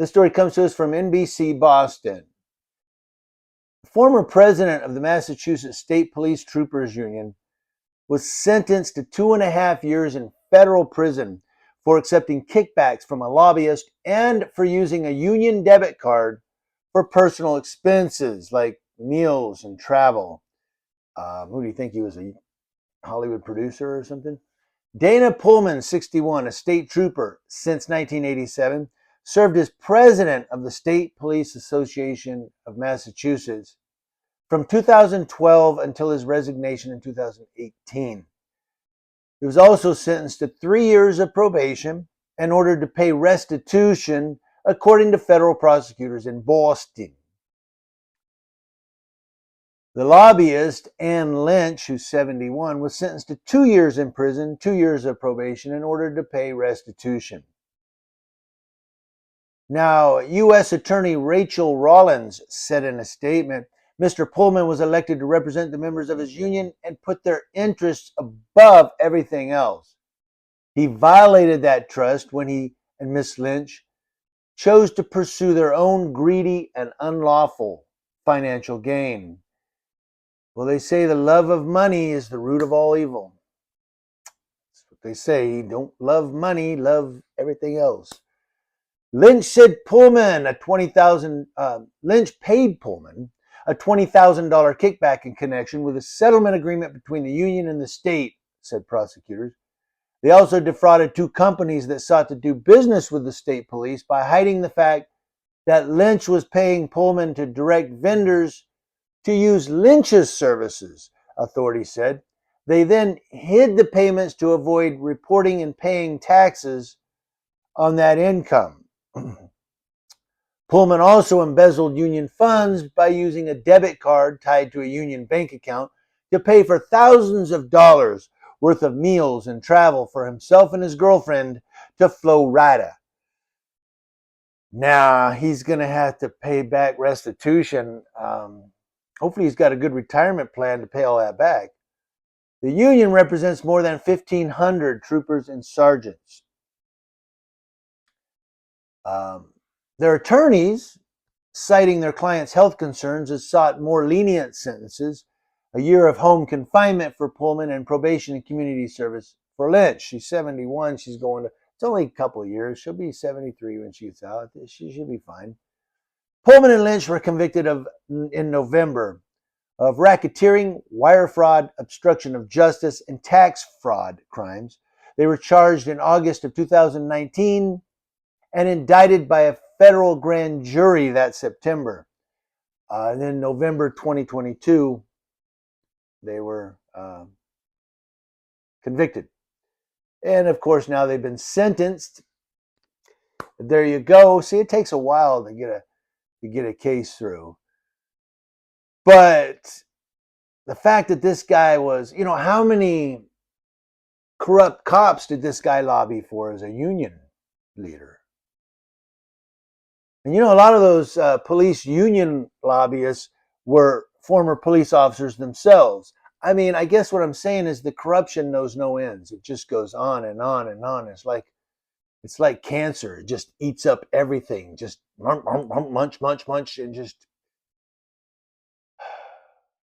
This story comes to us from NBC Boston. Former president of the Massachusetts State Police Troopers Union was sentenced to 2.5 years in federal prison for accepting kickbacks from a lobbyist and for using a union debit card for personal expenses like meals and travel. Who do you think he was, a Hollywood producer or something? Dana Pullman, 61, a state trooper since 1987, served as president of the State Police Association of Massachusetts from 2012 until his resignation in 2018. He was also sentenced to 3 years of probation and ordered to pay restitution, according to federal prosecutors in Boston. The lobbyist, Ann Lynch, who's 71, was sentenced to 2 years in prison, 2 years of probation, and ordered to pay restitution. Now, U.S. Attorney Rachel Rollins said in a statement, Mr. Pullman was elected to represent the members of his union and put their interests above everything else. He violated that trust when he and Miss Lynch chose to pursue their own greedy and unlawful financial gain. Well, they say the love of money is the root of all evil. That's what they say. Don't love money, love everything else. Lynch paid Pullman a $20,000 kickback in connection with a settlement agreement between the union and the state, said prosecutors. They also defrauded 2 companies that sought to do business with the state police by hiding the fact that Lynch was paying Pullman to direct vendors to use Lynch's services, authorities said. They then hid the payments to avoid reporting and paying taxes on that income. Pullman also embezzled union funds by using a debit card tied to a union bank account to pay for thousands of dollars worth of meals and travel for himself and his girlfriend to Florida. Now, he's going to have to pay back restitution. Hopefully he's got a good retirement plan to pay all that back. The union represents more than 1,500 troopers and sergeants. Their attorneys, citing their clients' health concerns, has sought more lenient sentences, a year of home confinement for Pullman and probation and community service for Lynch. She's 71. She's going to, it's only a couple of years. She'll be 73 when she gets out. She should be fine. Pullman and Lynch were convicted in November of racketeering, wire fraud, obstruction of justice, and tax fraud crimes. They were charged in August of 2019 and indicted by a federal grand jury that September. And then November 2022, they were convicted. And of course, now they've been sentenced. There you go. See, it takes a while to get a case through. But the fact that this guy was, how many corrupt cops did this guy lobby for as a union leader? And a lot of those police union lobbyists were former police officers themselves. I mean, I guess what I'm saying is the corruption knows no ends. It just goes on and on and on. It's like cancer. It just eats up everything. Just munch, munch, munch, and just